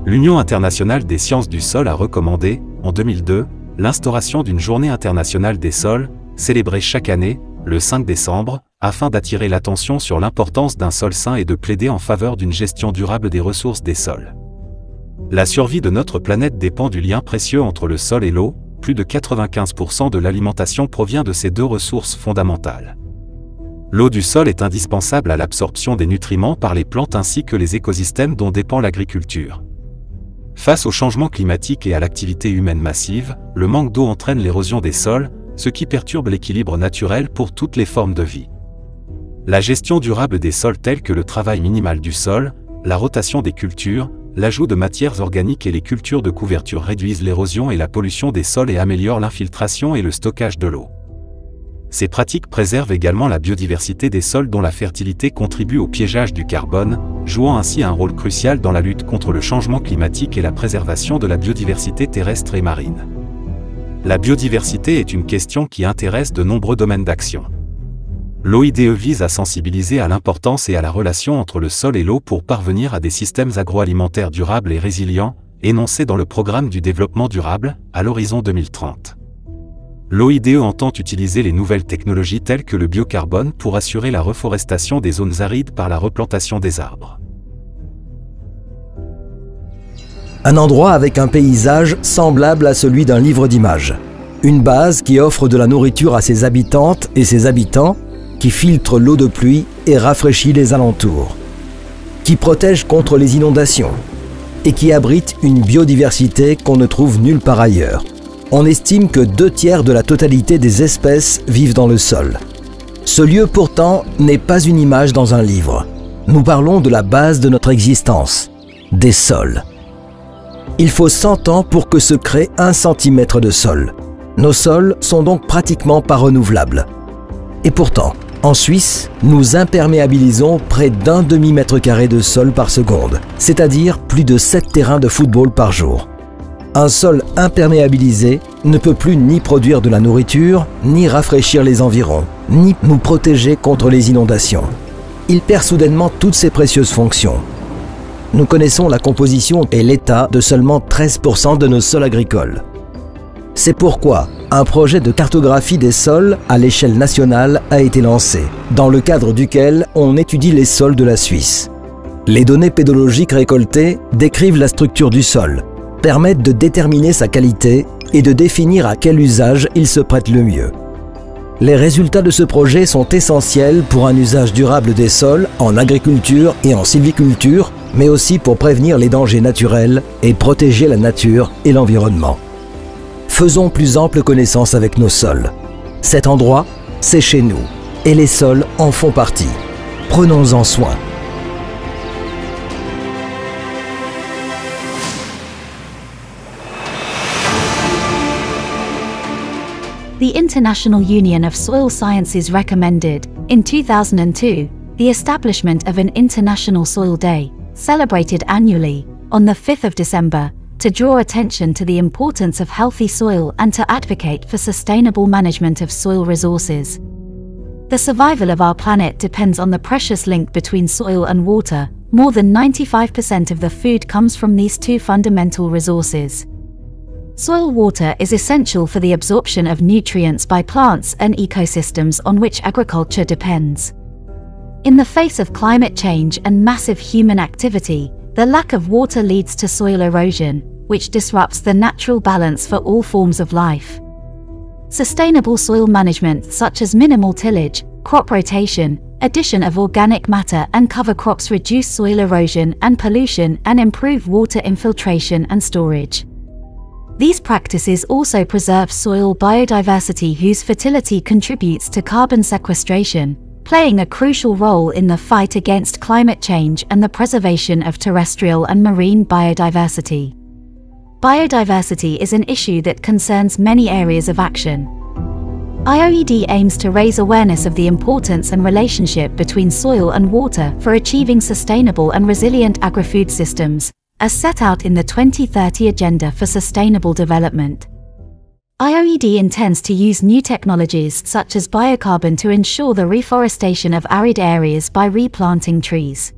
L'Union internationale des sciences du sol a recommandé, en 2002, l'instauration d'une journée internationale des sols, célébrée chaque année, le 5 décembre, afin d'attirer l'attention sur l'importance d'un sol sain et de plaider en faveur d'une gestion durable des ressources des sols. La survie de notre planète dépend du lien précieux entre le sol et l'eau, plus de 95% de l'alimentation provient de ces deux ressources fondamentales. L'eau du sol est indispensable à l'absorption des nutriments par les plantes ainsi que les écosystèmes dont dépend l'agriculture. Face au changement climatique et à l'activité humaine massive, le manque d'eau entraîne l'érosion des sols, ce qui perturbe l'équilibre naturel pour toutes les formes de vie. La gestion durable des sols tels que le travail minimal du sol, la rotation des cultures, l'ajout de matières organiques et les cultures de couverture réduisent l'érosion et la pollution des sols et améliorent l'infiltration et le stockage de l'eau. Ces pratiques préservent également la biodiversité des sols dont la fertilité contribue au piégeage du carbone, jouant ainsi un rôle crucial dans la lutte contre le changement climatique et la préservation de la biodiversité terrestre et marine. La biodiversité est une question qui intéresse de nombreux domaines d'action. L'OIDE vise à sensibiliser à l'importance et à la relation entre le sol et l'eau pour parvenir à des systèmes agroalimentaires durables et résilients, énoncés dans le programme du développement durable, à l'horizon 2030. L'OIDE entend utiliser les nouvelles technologies telles que le biocarbone pour assurer la reforestation des zones arides par la replantation des arbres. Un endroit avec un paysage semblable à celui d'un livre d'images. Une base qui offre de la nourriture à ses habitantes et ses habitants, qui filtre l'eau de pluie et rafraîchit les alentours, qui protège contre les inondations et qui abrite une biodiversité qu'on ne trouve nulle part ailleurs. On estime que 2/3 de la totalité des espèces vivent dans le sol. Ce lieu pourtant n'est pas une image dans un livre. Nous parlons de la base de notre existence, des sols. Il faut 100 ans pour que se crée 1 centimètre de sol. Nos sols sont donc pratiquement pas renouvelables. Et pourtant, en Suisse, nous imperméabilisons près d'1 demi-mètre carré de sol par seconde, c'est-à-dire plus de 7 terrains de football par jour. Un sol imperméabilisé ne peut plus ni produire de la nourriture, ni rafraîchir les environs, ni nous protéger contre les inondations. Il perd soudainement toutes ses précieuses fonctions. Nous connaissons la composition et l'état de seulement 13% de nos sols agricoles. C'est pourquoi un projet de cartographie des sols à l'échelle nationale a été lancé, dans le cadre duquel on étudie les sols de la Suisse. Les données pédologiques récoltées décrivent la structure du sol, permettent de déterminer sa qualité et de définir à quel usage il se prête le mieux. Les résultats de ce projet sont essentiels pour un usage durable des sols en agriculture et en sylviculture, mais aussi pour prévenir les dangers naturels et protéger la nature et l'environnement. Faisons plus ample connaissance avec nos sols. Cet endroit, c'est chez nous, et les sols en font partie. Prenons-en soin. The International Union of Soil Sciences recommended, in 2002, the establishment of an International Soil Day, celebrated annually, on the 5th of December, to draw attention to the importance of healthy soil and to advocate for sustainable management of soil resources. The survival of our planet depends on the precious link between soil and water. More than 95% of the food comes from these two fundamental resources. Soil water is essential for the absorption of nutrients by plants and ecosystems on which agriculture depends. In the face of climate change and massive human activity, the lack of water leads to soil erosion, which disrupts the natural balance for all forms of life. Sustainable soil management such as minimal tillage, crop rotation, addition of organic matter and cover crops reduce soil erosion and pollution and improve water infiltration and storage. These practices also preserve soil biodiversity whose fertility contributes to carbon sequestration, playing a crucial role in the fight against climate change and the preservation of terrestrial and marine biodiversity. Biodiversity is an issue that concerns many areas of action. IOED aims to raise awareness of the importance and relationship between soil and water for achieving sustainable and resilient agri-food systems, as set out in the 2030 Agenda for Sustainable Development. IOED intends to use new technologies such as biocarbon to ensure the reforestation of arid areas by replanting trees.